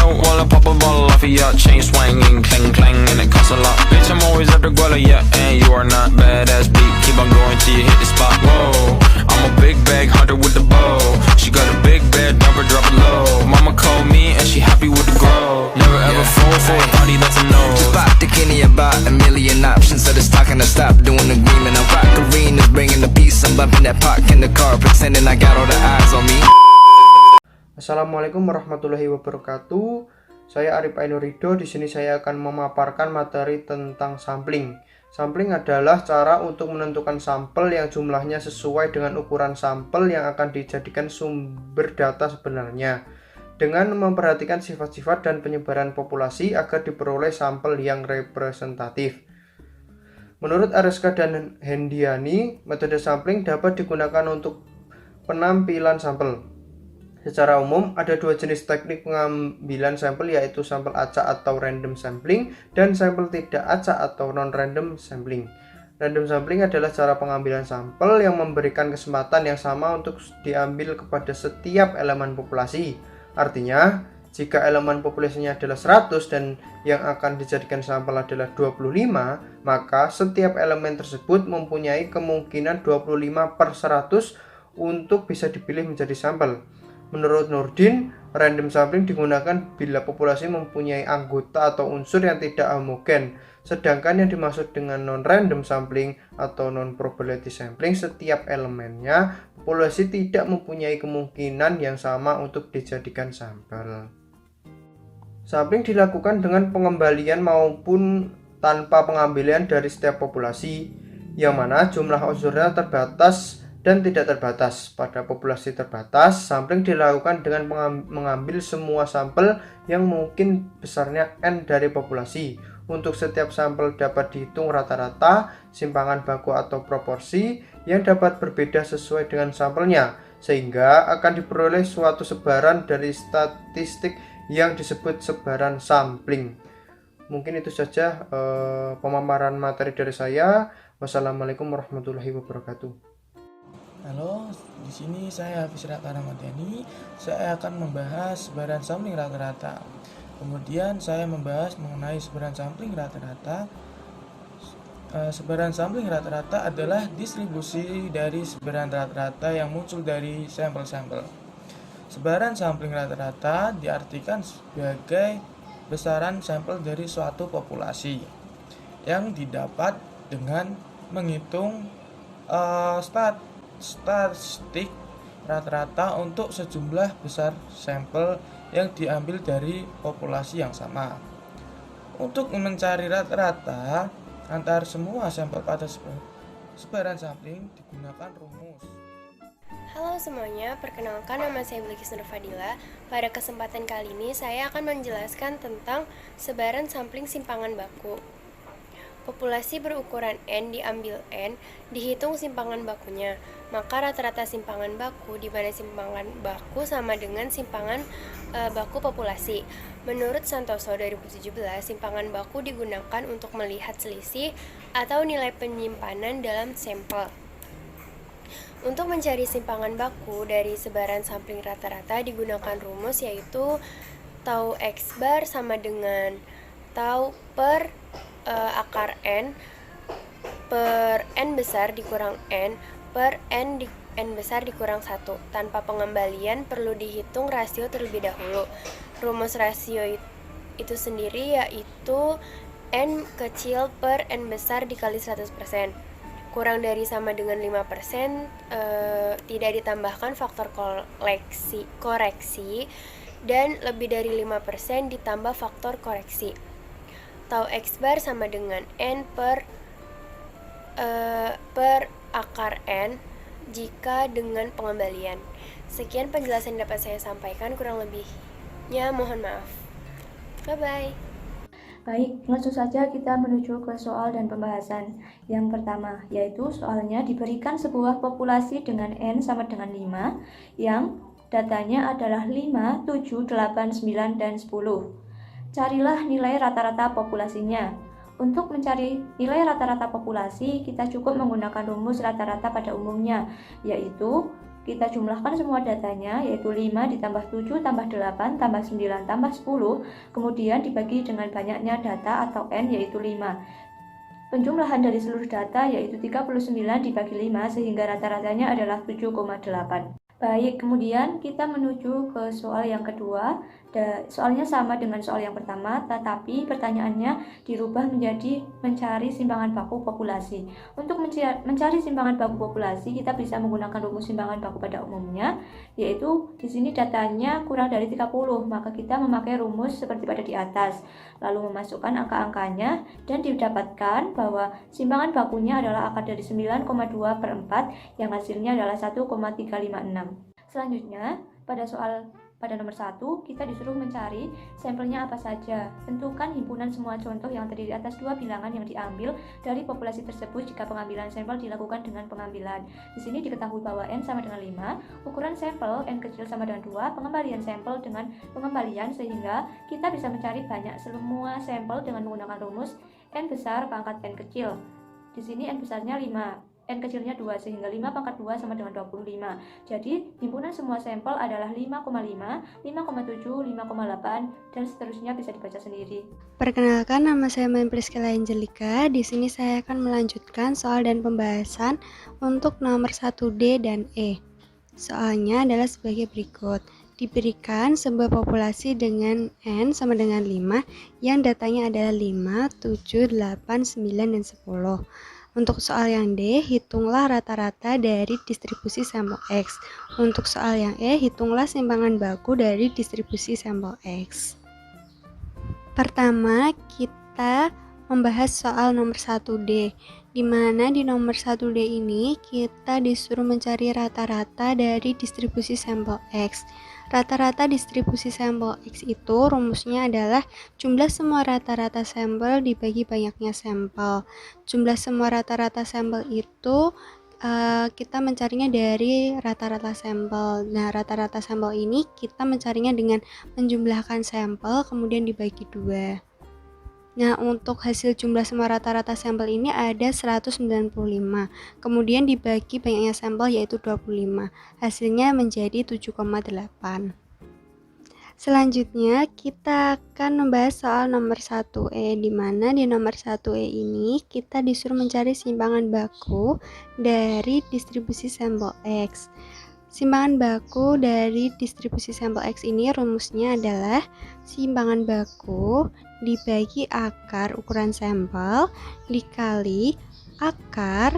note while I pop a bottle off of ya. Chain swinging, clang clang, and it costs a lot. Bitch, I'm always after Guala, yeah, and you are not badass beat. Keep on going till you hit the spot. Whoa, I'm a big bag hunter with the bow. She got a big bed, number drop it low. Mama called me and she happy with the grow. Never ever fall for a party that's a no. Just pop the Kenny about a million options. So just talking to stop doing agreement. I'm rock arenas, bringing the peace. I'm bumping that park in the car, pretending I got all the eyes on me. Assalamualaikum warahmatullahi wabarakatuh. Saya Arif Ainurido. Di sini saya akan memaparkan materi tentang sampling. Sampling adalah cara untuk menentukan sampel yang jumlahnya sesuai dengan ukuran sampel yang akan dijadikan sumber data sebenarnya, dengan memperhatikan sifat-sifat dan penyebaran populasi agar diperoleh sampel yang representatif. Menurut Areska dan Hendiani, metode sampling dapat digunakan untuk penampilan sampel. Secara umum, ada dua jenis teknik pengambilan sampel, yaitu sampel acak atau random sampling dan sampel tidak acak atau non-random sampling. Random sampling adalah cara pengambilan sampel yang memberikan kesempatan yang sama untuk diambil kepada setiap elemen populasi. Artinya, jika elemen populasinya adalah 100 dan yang akan dijadikan sampel adalah 25, maka setiap elemen tersebut mempunyai kemungkinan 25/100 untuk bisa dipilih menjadi sampel. Menurut Nurdin, random sampling digunakan bila populasi mempunyai anggota atau unsur yang tidak homogen. Sedangkan yang dimaksud dengan non-random sampling atau non-probability sampling, setiap elemennya populasi tidak mempunyai kemungkinan yang sama untuk dijadikan sampel. Sampling dilakukan dengan pengembalian maupun tanpa pengambilan dari setiap populasi, yang mana jumlah unsurnya terbatas dan tidak terbatas. Pada populasi terbatas, sampling dilakukan dengan mengambil semua sampel yang mungkin besarnya N dari populasi. Untuk setiap sampel dapat dihitung rata-rata, simpangan baku atau proporsi yang dapat berbeda sesuai dengan sampelnya, sehingga akan diperoleh suatu sebaran dari statistik yang disebut sebaran sampling. Mungkin itu saja pemaparan materi dari saya. Wassalamualaikum warahmatullahi wabarakatuh. Halo, di sini saya Hafiz Raka Ramadhani. Saya akan membahas sebaran sampling rata-rata. Kemudian saya membahas mengenai sebaran sampling rata-rata. Sebaran sampling rata-rata adalah distribusi dari sebaran rata-rata yang muncul dari sampel-sampel. Sebaran sampling rata-rata diartikan sebagai besaran sampel dari suatu populasi yang didapat dengan menghitung statistik rata-rata untuk sejumlah besar sampel yang diambil dari populasi yang sama. Untuk mencari rata-rata antar semua sampel pada sebaran sampling digunakan rumus. Halo semuanya, perkenalkan nama saya Bilqis Nur Fadila. Pada kesempatan kali ini saya akan menjelaskan tentang sebaran sampling simpangan baku. Populasi berukuran N diambil N, dihitung simpangan bakunya. Maka rata-rata simpangan baku di mana simpangan baku sama dengan simpangan baku populasi. Menurut Santoso 2017, simpangan baku digunakan untuk melihat selisih atau nilai penyimpanan dalam sampel. Untuk mencari simpangan baku dari sebaran sampling rata-rata digunakan rumus, yaitu tau X bar sama dengan tau per akar N per N besar dikurang N per N besar dikurang 1. Tanpa pengembalian perlu dihitung rasio terlebih dahulu. Rumus rasio itu sendiri yaitu N kecil per N besar dikali 100%. Kurang dari sama dengan 5%, tidak ditambahkan faktor koreksi, dan lebih dari 5% ditambah faktor koreksi. Tau X bar sama dengan N per akar N jika dengan pengembalian. Sekian penjelasan yang dapat saya sampaikan, kurang lebihnya mohon maaf. Bye-bye. Baik, langsung saja kita menuju ke soal dan pembahasan. Yang pertama, yaitu soalnya diberikan sebuah populasi dengan N sama dengan 5, yang datanya adalah 5, 7, 8, 9, dan 10. Carilah nilai rata-rata populasinya. Untuk mencari nilai rata-rata populasi, kita cukup menggunakan rumus rata-rata pada umumnya, yaitu kita jumlahkan semua datanya, yaitu 5 ditambah 7 tambah 8 tambah 9 tambah 10, kemudian dibagi dengan banyaknya data atau N, yaitu 5. Penjumlahan dari seluruh data yaitu 39 dibagi 5 sehingga rata-ratanya adalah 7,8. Baik, kemudian kita menuju ke soal yang kedua. Soalnya sama dengan soal yang pertama, tetapi pertanyaannya dirubah menjadi mencari simpangan baku populasi. Untuk mencari simpangan baku populasi, kita bisa menggunakan rumus simpangan baku pada umumnya, yaitu di sini datanya kurang dari 30, maka kita memakai rumus seperti pada di atas, lalu memasukkan angka-angkanya dan didapatkan bahwa simpangan bakunya adalah akar dari 9,2/4 yang hasilnya adalah 1,356. Selanjutnya, pada nomor 1, kita disuruh mencari sampelnya apa saja. Tentukan himpunan semua contoh yang terdiri atas 2 bilangan yang diambil dari populasi tersebut jika pengambilan sampel dilakukan dengan pengambilan. Di sini diketahui bahwa N sama dengan 5, ukuran sampel N kecil sama dengan 2, pengembalian sampel dengan pengembalian, sehingga kita bisa mencari banyak semua sampel dengan menggunakan rumus N besar pangkat N kecil. Di sini N besarnya 5. N kecilnya 2, sehingga 5 pangkat 2 sama dengan 25. Jadi, himpunan semua sampel adalah 5,5, 5,7, 5,8, dan seterusnya bisa dibaca sendiri. Perkenalkan, nama saya Priskela Angelika. Di sini saya akan melanjutkan soal dan pembahasan untuk nomor 1D dan E. Soalnya adalah sebagai berikut. Diberikan sebuah populasi dengan N sama dengan 5, yang datanya adalah 5, 7, 8, 9, dan 10. Untuk soal yang D, hitunglah rata-rata dari distribusi sampel X. Untuk soal yang E, hitunglah simpangan baku dari distribusi sampel X. Pertama, kita membahas soal nomor 1D, di mana di nomor 1D ini kita disuruh mencari rata-rata dari distribusi sampel X. Rata-rata distribusi sampel X itu rumusnya adalah jumlah semua rata-rata sampel dibagi banyaknya sampel. Jumlah semua rata-rata sampel itu kita mencarinya dari rata-rata sampel. Nah, rata-rata sampel ini kita mencarinya dengan menjumlahkan sampel kemudian dibagi 2. Nah, untuk hasil jumlah semua rata-rata sampel ini ada 195. Kemudian dibagi banyaknya sampel yaitu 25. Hasilnya menjadi 7,8. Selanjutnya, kita akan membahas soal nomor 1E, di mana di nomor 1E ini kita disuruh mencari simpangan baku dari distribusi sampel X. Simpangan baku dari distribusi sampel X ini rumusnya adalah simpangan baku dibagi akar ukuran sampel dikali akar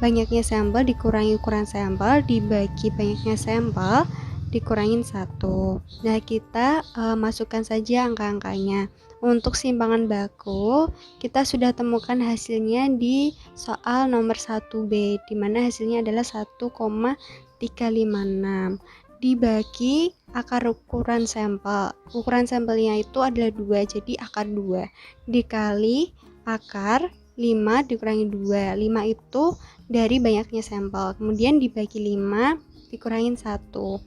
banyaknya sampel dikurangi ukuran sampel dibagi banyaknya sampel dikurangin 1. Nah, kita masukkan saja angka-angkanya. Untuk simpangan baku, kita sudah temukan hasilnya di soal nomor 1B, di mana hasilnya adalah 1,356 dibagi akar ukuran sampel. Ukuran sampelnya itu adalah 2, jadi akar 2 dikali akar 5 dikurangi 2. 5 itu dari banyaknya sampel, kemudian dibagi 5 dikurangin 1.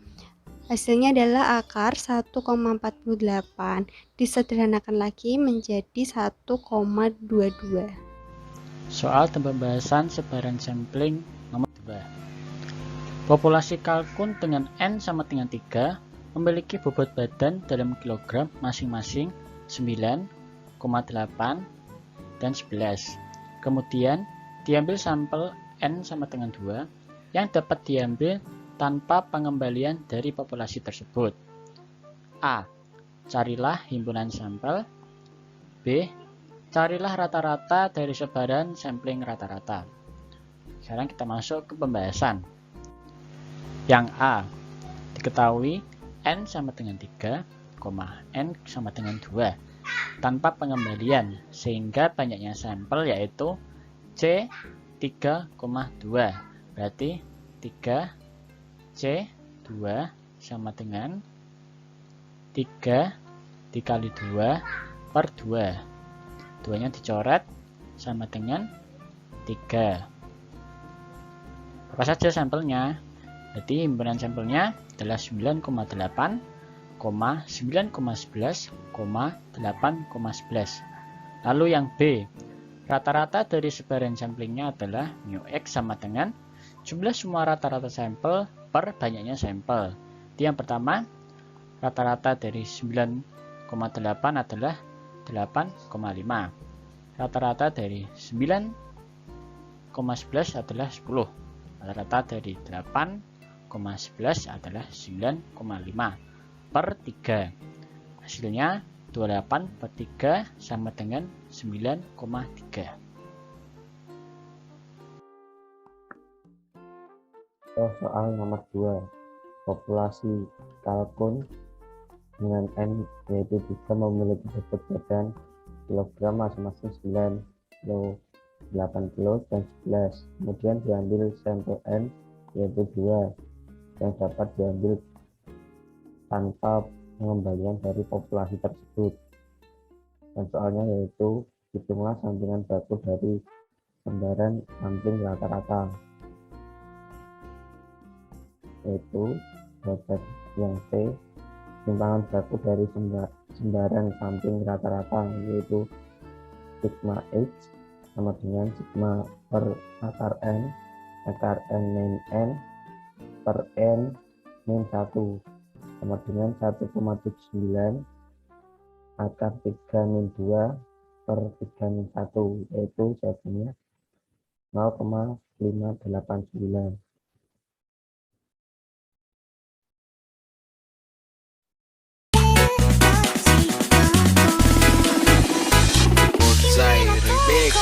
Hasilnya adalah akar 1,48. Disederhanakan lagi menjadi 1,22. Soal pembahasan sebaran sampling nomor 2. Populasi kalkun dengan N sama dengan 3 memiliki bobot badan dalam kilogram masing-masing 9,8 dan 11. Kemudian diambil sampel N sama dengan 2 yang dapat diambil tanpa pengembalian dari populasi tersebut. A. Carilah himpunan sampel. B. Carilah rata-rata dari sebaran sampling rata-rata. Sekarang kita masuk ke pembahasan. Yang A, diketahui N sama dengan 3, N sama dengan 2 tanpa pengembalian, sehingga banyaknya sampel yaitu C 3,2. Berarti 3 C 2 sama dengan 3 dikali 2 per 2. 2 nya dicoret sama dengan 3. Apa saja sampelnya? Jadi himpunan sampelnya adalah 9,8, 9,11, 8,11. Lalu yang B, rata-rata dari sebaran samplingnya adalah mu X sama dengan jumlah semua rata-rata sampel per banyaknya sampel. Jadi yang pertama, rata-rata dari 9,8 adalah 8,5. Rata-rata dari 9,11 adalah 10. Rata-rata dari 8,11 adalah 9,5 per 3. Hasilnya 28 per 3 sama dengan 9,3. Soal nomor 2, populasi kalkun dengan N yaitu 3 memiliki bobot badan kilogram masing-masing 9 kilo, 8 kilo, dan 11. Kemudian diambil sampel N yaitu 2 yang dapat diambil tanpa pengembalian dari populasi tersebut. Dan soalnya yaitu hitunglah sampingan baku dari sembaran sampling rata-rata, yaitu dapat yang C, simpangan baku dari sembaran sampling rata-rata yaitu sigma H sama dengan sigma per akar N min N per N min 1 sama dengan 1,79 akar 3 min 2 per 3 min 1, yaitu jawabannya 0,589. Zaire Mix.